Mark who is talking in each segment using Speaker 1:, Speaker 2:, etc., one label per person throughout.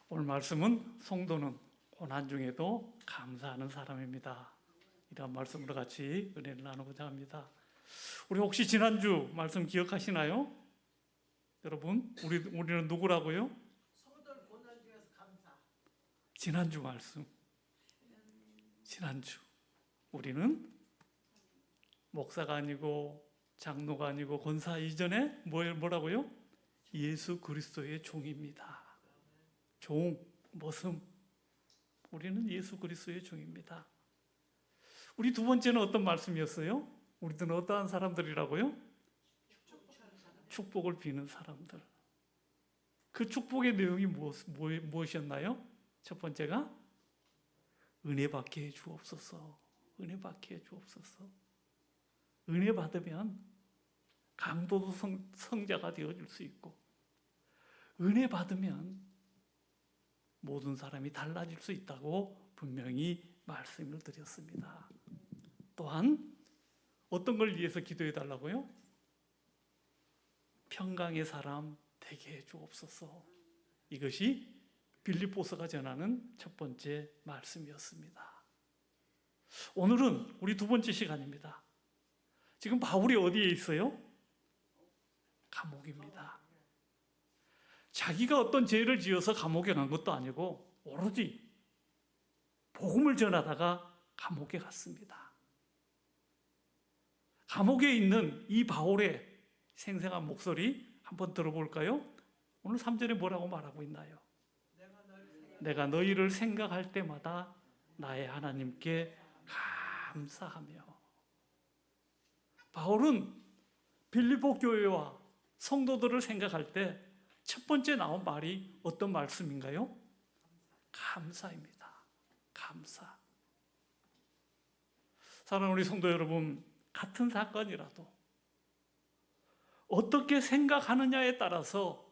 Speaker 1: 오늘 말씀은 성도는 고난 중에도 감사하는 사람입니다. 이런 말씀으로 같이 은혜를 나누고자 합니다. 우리 혹시 지난주 말씀 기억하시나요? 여러분, 우리는 누구라고요?
Speaker 2: 성도를 고난 중에서 감사.
Speaker 1: 지난주 말씀. 지난주. 우리는 목사가 아니고 장로가 아니고 권사 이전에 뭐라고요? 예수 그리스도의 종입니다. 종, 머슴. 우리는 예수 그리스도의 종입니다. 우리 두 번째는 어떤 말씀이었어요? 우리들은 어떠한 사람들이라고요? 축복을 비는 사람들. 그 축복의 내용이 무엇이었나요? 첫 번째가 은혜 받게 해 주옵소서. 은혜 받게 해 주옵소서. 은혜 받으면 강도도 성자가 되어줄 수 있고, 은혜 받으면 모든 사람이 달라질 수 있다고 분명히 말씀을 드렸습니다. 또한 어떤 걸 위해서 기도해 달라고요? 평강의 사람 되게 해 주옵소서. 이것이 빌립보서가 전하는 첫 번째 말씀이었습니다. 오늘은 우리 두 번째 시간입니다. 지금 바울이 어디에 있어요? 감옥입니다. 자기가 어떤 죄를 지어서 감옥에 간 것도 아니고 오로지 복음을 전하다가 감옥에 갔습니다. 감옥에 있는 이 바울의 생생한 목소리 한번 들어볼까요? 오늘 3절에 뭐라고 말하고 있나요? 내가 너희를 생각할 때마다 나의 하나님께 감사하며. 바울은 빌립보 교회와 성도들을 생각할 때 첫 번째 나온 말이 어떤 말씀인가요? 감사입니다. 감사. 사랑하는 우리 성도 여러분, 같은 사건이라도 어떻게 생각하느냐에 따라서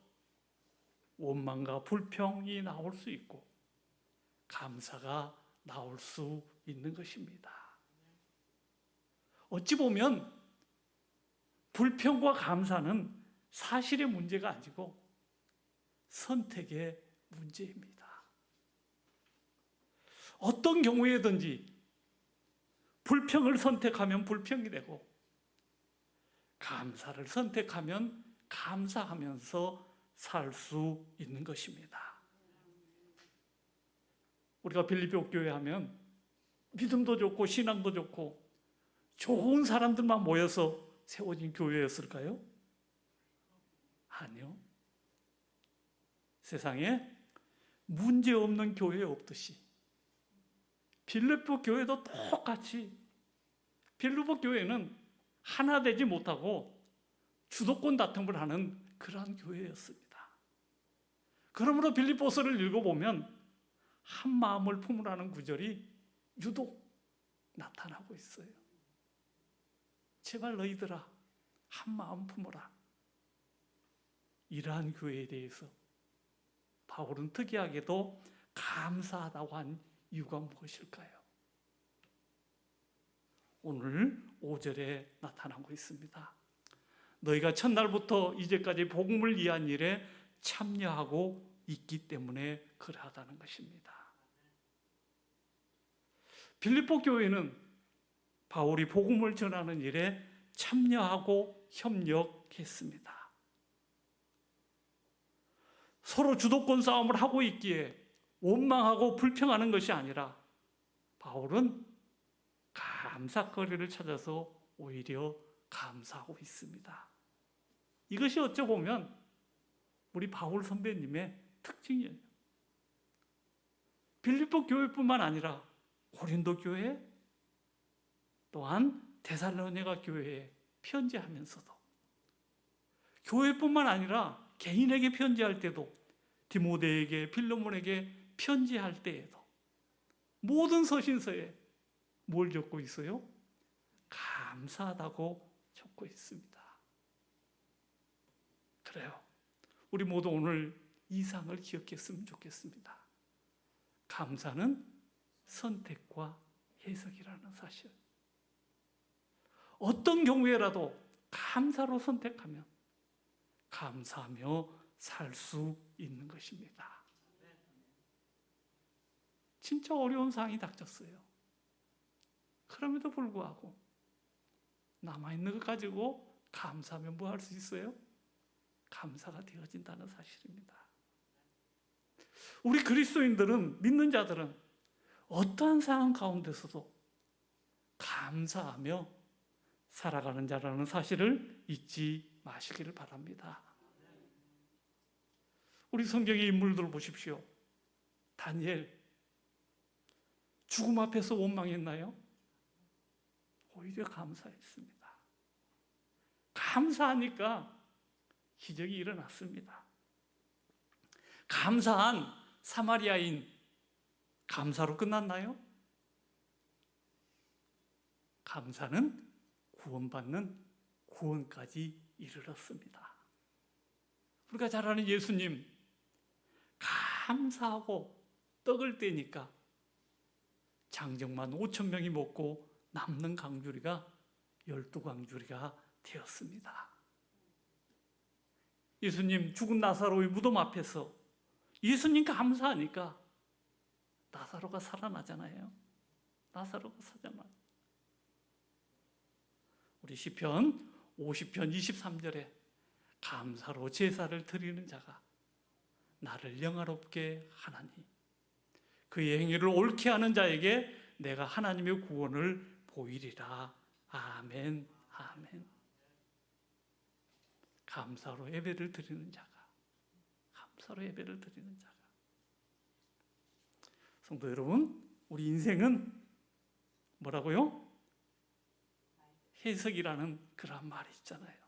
Speaker 1: 원망과 불평이 나올 수 있고 감사가 나올 수 있는 것입니다. 어찌 보면 불평과 감사는 사실의 문제가 아니고 선택의 문제입니다. 어떤 경우에든지 불평을 선택하면 불평이 되고 감사를 선택하면 감사하면서 살 수 있는 것입니다. 우리가 빌립보 교회 하면 믿음도 좋고 신앙도 좋고 좋은 사람들만 모여서 세워진 교회였을까요? 아니요. 세상에 문제 없는 교회 없듯이 빌립보 교회도 똑같이 빌립보 교회는 하나 되지 못하고 주도권 다툼을 하는 그러한 교회였습니다. 그러므로 빌립보서를 읽어보면 한 마음을 품으라는 구절이 유독 나타나고 있어요. 제발 너희들아 한 마음 품어라. 이러한 교회에 대해서 바울은 특이하게도 감사하다고 한 이유가 무엇일까요? 오늘 5절에 나타나고 있습니다. 너희가 첫날부터 이제까지 복음을 위한 일에 참여하고 있기 때문에 그러하다는 것입니다. 빌립보 교회는 바울이 복음을 전하는 일에 참여하고 협력했습니다. 서로 주도권 싸움을 하고 있기에 원망하고 불평하는 것이 아니라 바울은 감사거리를 찾아서 오히려 감사하고 있습니다. 이것이 어쩌보면 우리 바울 선배님의 특징이에요. 빌립보 교회뿐만 아니라 고린도 교회 또한 데살로니가 교회에 편지하면서도 교회뿐만 아니라 개인에게 편지할 때도 디모데에게 필로몬에게 편지할 때에도 모든 서신서에 뭘 적고 있어요? 감사하다고 적고 있습니다. 그래요. 우리 모두 오늘 이 상을 기억했으면 좋겠습니다. 감사는 선택과 해석이라는 사실. 어떤 경우에라도 감사로 선택하면 감사하며 살 수 있는 것입니다. 진짜 어려운 상황이 닥쳤어요. 그럼에도 불구하고 남아있는 것 가지고 감사하면 뭐 할 수 있어요? 감사가 되어진다는 사실입니다. 우리 그리스도인들은, 믿는 자들은 어떠한 상황 가운데서도 감사하며 살아가는 자라는 사실을 잊지 마시기를 바랍니다. 우리 성경의 인물들 보십시오. 다니엘, 죽음 앞에서 원망했나요? 오히려 감사했습니다. 감사하니까 기적이 일어났습니다. 감사한 사마리아인, 감사로 끝났나요? 감사는 구원받는 구원까지 이르렀습니다. 우리가 잘 아는 예수님, 감사하고 떡을 떼니까 장정만 5,000명이 먹고 남는 강주리가 12강주리가 되었습니다. 예수님 죽은 나사로의 무덤 앞에서 예수님 감사하니까 나사로가 살아나잖아요. 나사로가 살아나요. 우리 시편 50편 23절에 감사로 제사를 드리는 자가 나를 영화롭게 하나니 그의 행위를 옳게 하는 자에게 내가 하나님의 구원을 보이리라. 아멘, 아멘. 감사로 예배를 드리는 자가, 감사로 예배를 드리는 자가. 성도 여러분, 우리 인생은 뭐라고요? 해석이라는 그런 말이 있잖아요.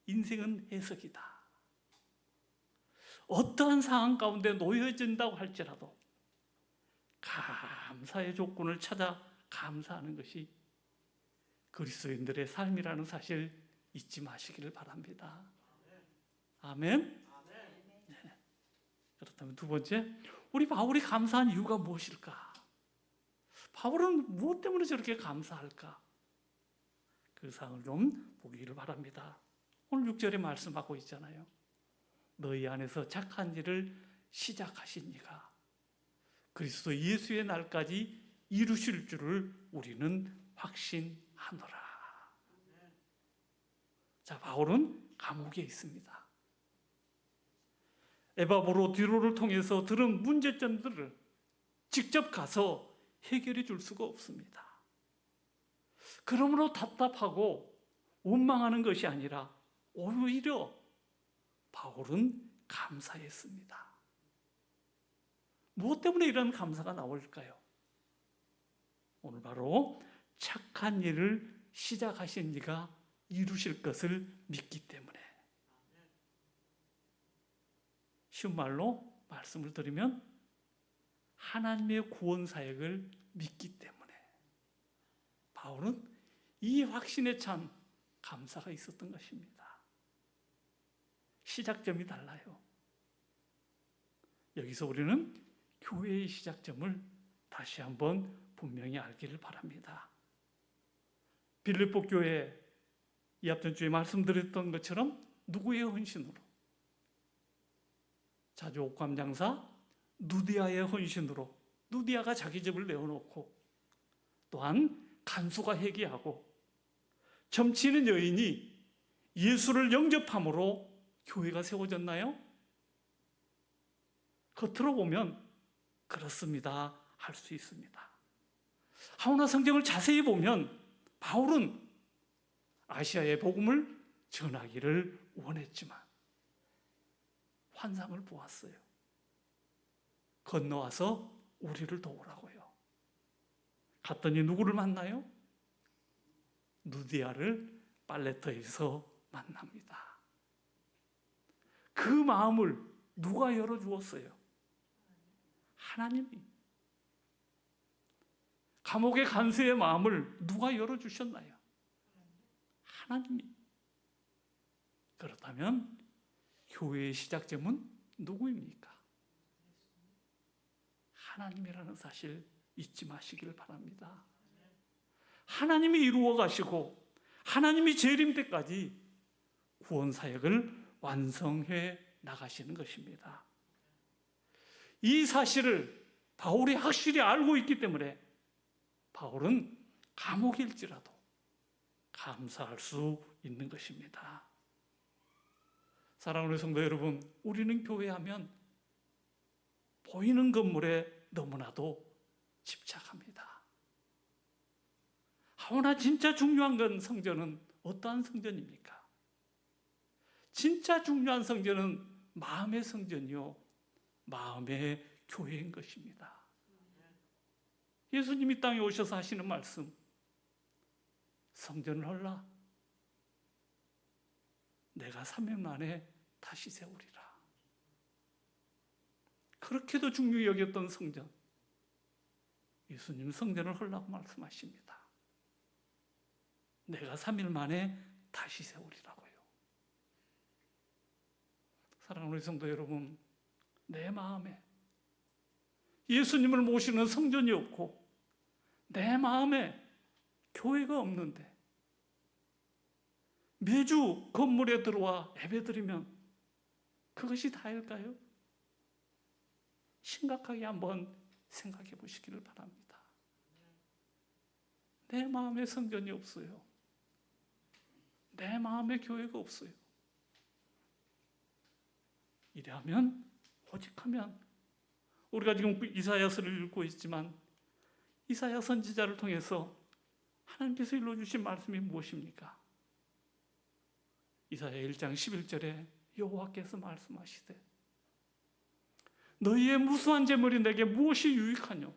Speaker 1: 인생은 해석이다. 어떠한 상황 가운데 놓여진다고 할지라도 감사의 조건을 찾아 감사하는 것이 그리스도인들의 삶이라는 사실 잊지 마시기를 바랍니다. 아멘. 네. 그렇다면 두 번째, 우리 바울이 감사한 이유가 무엇일까? 바울은 무엇 때문에 저렇게 감사할까? 그 사항을 좀 보기를 바랍니다. 오늘 6절에 말씀하고 있잖아요. 너희 안에서 착한 일을 시작하신 이가 그리스도 예수의 날까지 이루실 줄을 우리는 확신하노라. 자, 바울은 감옥에 있습니다. 에바브로디로를 통해서 들은 문제점들을 직접 가서 해결해 줄 수가 없습니다. 그러므로 답답하고 원망하는 것이 아니라 오히려 바울은 감사했습니다. 무엇 때문에 이런 감사가 나올까요? 오늘 바로 착한 일을 시작하신 이가 이루실 것을 믿기 때문에. 쉬운 말로 말씀을 드리면 하나님의 구원 사역을 믿기 때문에 바울은 이 확신에 찬 감사가 있었던 것입니다. 시작점이 달라요. 여기서 우리는 교회의 시작점을 다시 한번 분명히 알기를 바랍니다. 빌립보 교회 이 앞전 주에 말씀드렸던 것처럼 누구의 헌신으로? 자주 옥감 장사 누디아의 헌신으로, 누디아가 자기 집을 내어놓고, 또한 간수가 회개하고 점치는 여인이 예수를 영접함으로 교회가 세워졌나요? 겉으로 보면 그렇습니다 할 수 있습니다. 하오나 성경을 자세히 보면 바울은 아시아의 복음을 전하기를 원했지만 환상을 보았어요. 건너와서 우리를 도우라고요. 갔더니 누구를 만나요? 누디아를 빨레터에서 만납니다. 그 마음을 누가 열어주었어요? 하나님이. 감옥의 간수의 마음을 누가 열어주셨나요? 하나님이. 그렇다면 교회의 시작점은 누구입니까? 하나님이라는 사실 잊지 마시기를 바랍니다. 하나님이 이루어 가시고 하나님이 재림 때까지 구원 사역을 완성해 나가시는 것입니다. 이 사실을 바울이 확실히 알고 있기 때문에 바울은 감옥일지라도 감사할 수 있는 것입니다. 사랑하는 성도 여러분, 우리는 교회하면 보이는 건물에 너무나도 집착합니다. 하오나 진짜 중요한 건 성전은 어떠한 성전입니까? 진짜 중요한 성전은 마음의 성전이요, 마음의 교회인 것입니다. 예수님이 땅에 오셔서 하시는 말씀, 성전을 헐라 내가 3일 만에 다시 세우리라. 그렇게도 중요히 여겼던 성전, 예수님 성전을 헐라고 말씀하십니다. 내가 3일 만에 다시 세우리라고요. 사랑하는 우리 성도 여러분, 내 마음에 예수님을 모시는 성전이 없고 내 마음에 교회가 없는데 매주 건물에 들어와 예배드리면 그것이 다일까요? 심각하게 한번 생각해 보시기를 바랍니다. 내 마음에 성전이 없어요. 내 마음에 교회가 없어요. 이래하면 오직하면 우리가 지금 이사야서를 읽고 있지만 이사야 선지자를 통해서 하나님께서 일러주신 말씀이 무엇입니까? 이사야 1장 11절에 여호와께서 말씀하시되 너희의 무수한 재물이 내게 무엇이 유익하뇨?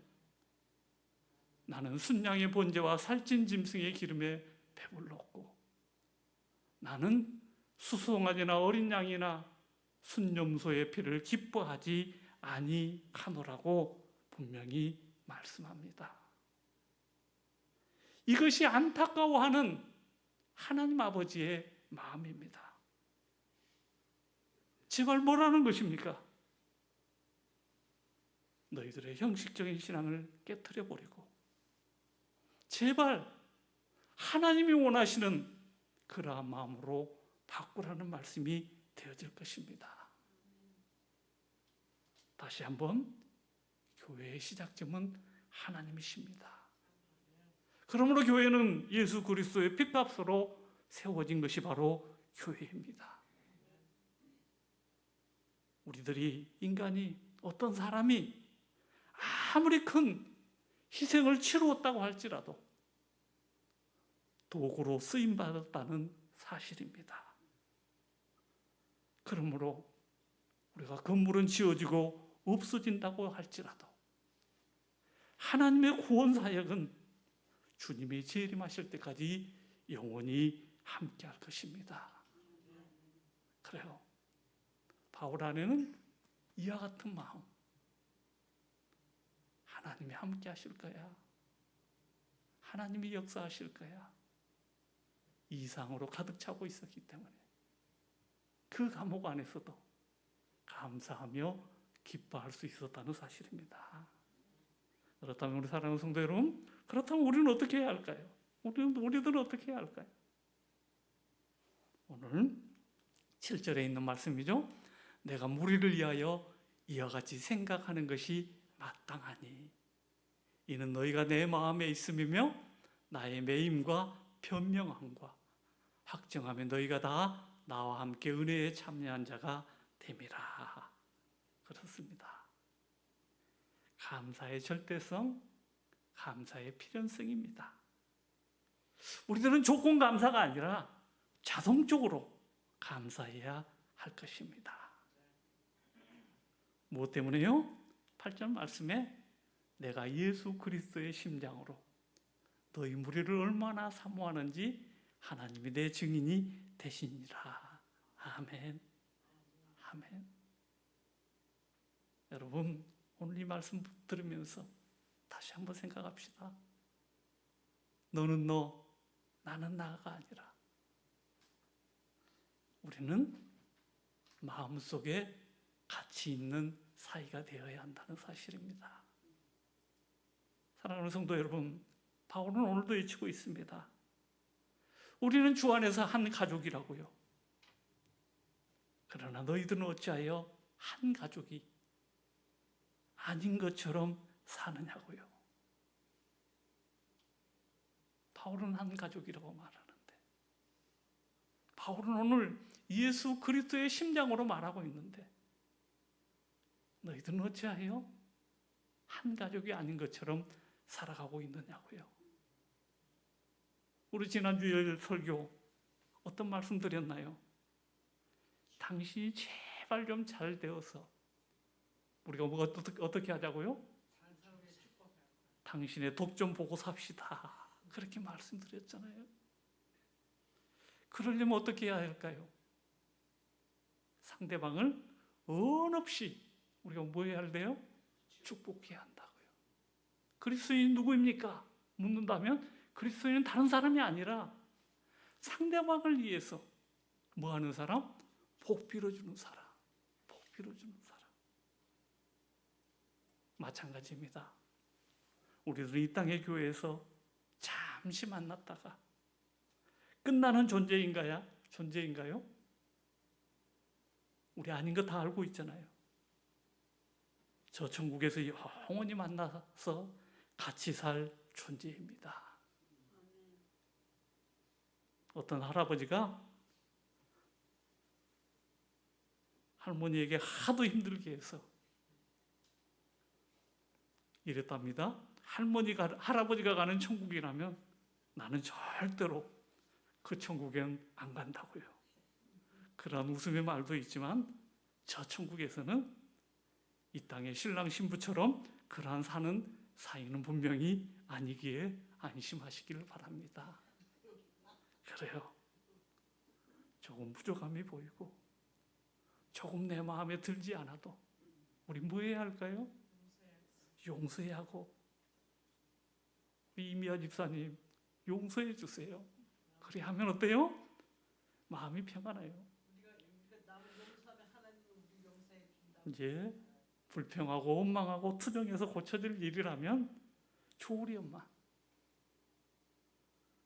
Speaker 1: 나는 순양의 번제와 살찐 짐승의 기름에 배불렀고 나는 수송아지나 어린 양이나 순염소의 피를 기뻐하지 아니하노라고 분명히 말씀합니다. 이것이 안타까워하는 하나님 아버지의 마음입니다. 제발 뭐라는 것입니까? 너희들의 형식적인 신앙을 깨트려 버리고 제발 하나님이 원하시는 그러한 마음으로 바꾸라는 말씀이 되어질 것입니다. 다시 한번 교회의 시작점은 하나님이십니다. 그러므로 교회는 예수 그리스도의 핏값으로 세워진 것이 바로 교회입니다. 우리들이 인간이 어떤 사람이 아무리 큰 희생을 치루었다고 할지라도 도구로 쓰임받았다는 사실입니다. 그러므로 우리가 건물은 지어지고 없어진다고 할지라도 하나님의 구원 사역은 주님이 재림하실 때까지 영원히 함께할 것입니다. 그래요. 바울 안에는 이와 같은 마음, 하나님이 함께하실 거야, 하나님이 역사하실 거야, 이상으로 가득 차고 있었기 때문에 그 감옥 안에서도 감사하며 기뻐할 수 있었다는 사실입니다. 그렇다면 우리 사랑하는 성도 여러분, 그렇다면 우리는 어떻게 해야 할까요? 우리들은 어떻게 해야 할까요? 오늘 7절에 있는 말씀이죠. 내가 무리를 위하여 이와 같이 생각하는 것이 마땅하니 이는 너희가 내 마음에 있음이며 나의 매임과 변명함과 확정하면 너희가 다 나와 함께 은혜에 참여한 자가 됨이라. 그렇습니다. 감사의 절대성, 감사의 필연성입니다. 우리들은 조건 감사가 아니라 자동적으로 감사해야 할 것입니다. 무엇 때문에요? 8절 말씀에 내가 예수 그리스도의 심장으로 너희 무리를 얼마나 사모하는지 하나님이 내 증인이 되시니라. 아멘. 아멘. 여러분, 오늘 이 말씀 들으면서 다시 한번 생각합시다. 너는 너, 나는 나가 아니라 우리는 마음속에 가치 있는 사이가 되어야 한다는 사실입니다. 사랑하는 성도 여러분, 바울은 오늘도 외치고 있습니다. 우리는 주 안에서 한 가족이라고요. 그러나 너희들은 어찌하여 한 가족이 아닌 것처럼 사느냐고요. 바울은 한 가족이라고 말하는데, 바울은 오늘 예수 그리스도의 심장으로 말하고 있는데, 너희들은 어찌하여 한 가족이 아닌 것처럼 살아가고 있느냐고요. 우리 지난주에 설교 어떤 말씀 드렸나요? 당신이 제발 좀 잘 되어서 우리가 뭐 어떻게 하자고요? 당신의 덕 좀 보고 삽시다. 그렇게 말씀드렸잖아요. 그러려면 어떻게 해야 할까요? 상대방을 언없이 우리가 뭐 해야 할래요? 축복해야 한다고요. 그리스도인이 누구입니까? 묻는다면 그리스도인은 다른 사람이 아니라 상대방을 위해서 뭐 하는 사람? 복 빌어주는 사람. 복 빌어주는 사람. 마찬가지입니다. 우리들은 이 땅의 교회에서 잠시 만났다가 끝나는 존재인가요? 우리 아닌 거 다 알고 있잖아요. 저 천국에서 영원히 만나서 같이 살 존재입니다. 어떤 할아버지가 할머니에게 하도 힘들게 해서 이랬답니다. 할아버지가 가는 천국이라면 나는 절대로 그 천국엔 안 간다고요. 그런 웃음의 말도 있지만 저 천국에서는 이 땅의 신랑 신부처럼 그러한 사는 사이는 분명히 아니기에 안심하시기를 바랍니다. 그래요. 조금 부족함이 보이고 조금 내 마음에 들지 않아도 우리 뭐 해야 할까요? 용서해야 하고, 우리 이미아 집사님 용서해 주세요. 그래 하면 어때요? 마음이 평안해요. 이제 불평하고 원망하고 투정해서 고쳐질 일이라면 좋으련만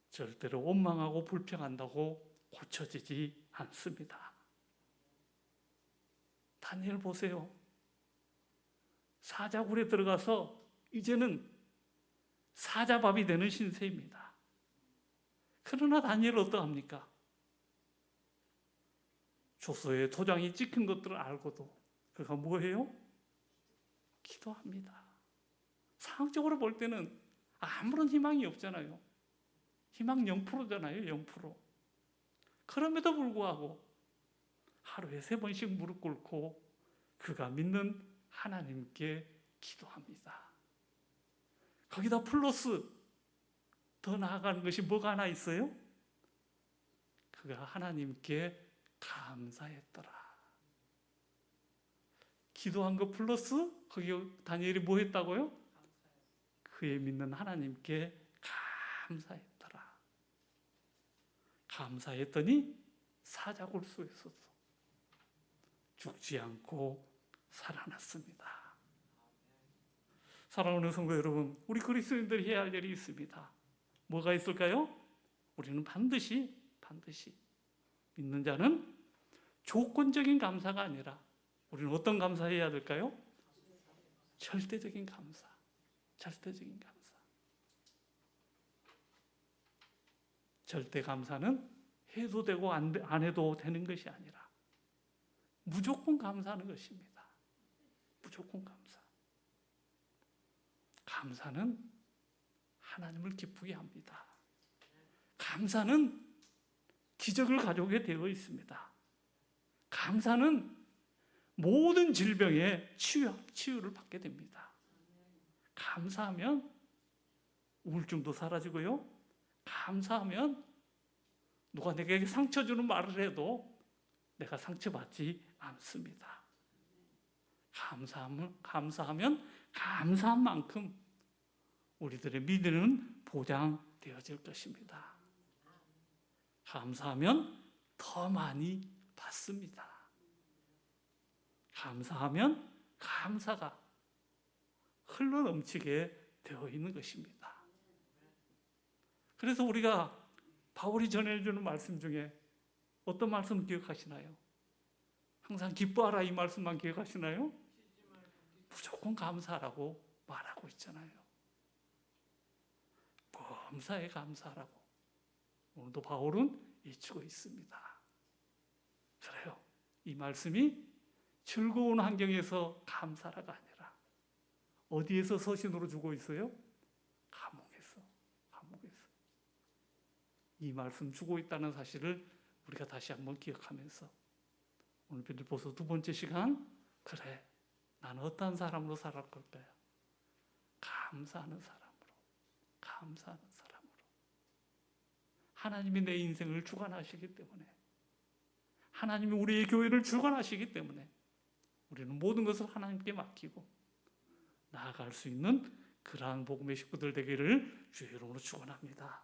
Speaker 1: 절대로 원망하고 불평한다고 고쳐지지 않습니다. 다니엘 보세요. 사자굴에 들어가서 이제는 사자밥이 되는 신세입니다. 그러나 다니엘 어떠합니까? 조서에 도장이 찍힌 것들을 알고도 그가 뭐해요? 기도합니다. 상황적으로 볼 때는 아무런 희망이 없잖아요. 희망 0%잖아요. 0%. 그럼에도 불구하고 하루에 3번씩 무릎 꿇고 그가 믿는 하나님께 기도합니다. 거기다 플러스 더 나아가는 것이 뭐가 하나 있어요? 그가 하나님께 감사했더라. 기도한 거 플러스 거기 다니엘이 뭐 했다고요? 그의 믿는 하나님께 감사했더라. 감사했더니 사자굴 속에서도 죽지 않고 살아났습니다. 사랑하는 성도 여러분, 우리 그리스도인들이 해야 할 일이 있습니다. 뭐가 있을까요? 우리는 반드시 믿는 자는 조건적인 감사가 아니라 우리는 어떤 감사해야 될까요? 절대적인 감사. 절대적인 감사. 절대 감사는 해도 되고 안 해도 되는 것이 아니라 무조건 감사하는 것입니다. 무조건 감사. 감사는 하나님을 기쁘게 합니다. 감사는 기적을 가져오게 되어 있습니다. 감사는 모든 질병에 치유를 받게 됩니다. 감사하면 우울증도 사라지고요. 감사하면 누가 내게 상처 주는 말을 해도 내가 상처받지 않습니다. 감사하면 감사한 만큼 우리들의 믿음은 보장되어질 것입니다. 감사하면 더 많이 받습니다. 감사하면 감사가 흘러넘치게 되어 있는 것입니다. 그래서 우리가 바울이 전해주는 말씀 중에 어떤 말씀 기억하시나요? 항상 기뻐하라 이 말씀만 기억하시나요? 무조건 감사하라고 말하고 있잖아요. 범사에 감사하라고 오늘도 바울은 외치고 있습니다. 그래요. 이 말씀이 즐거운 환경에서 감사라가 아니라 어디에서 서신으로 주고 있어요? 감옥에서. 이 말씀 주고 있다는 사실을 우리가 다시 한번 기억하면서 오늘 빌립보서 2번째 시간, 그래, 나는 어떤 사람으로 살아갈 걸까요? 감사하는 사람으로. 하나님이 내 인생을 주관하시기 때문에, 하나님이 우리의 교회를 주관하시기 때문에 우리는 모든 것을 하나님께 맡기고 나아갈 수 있는 그러한 복음의 식구들 되기를 주의 이름으로 축원합니다.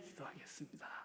Speaker 1: 기도하겠습니다.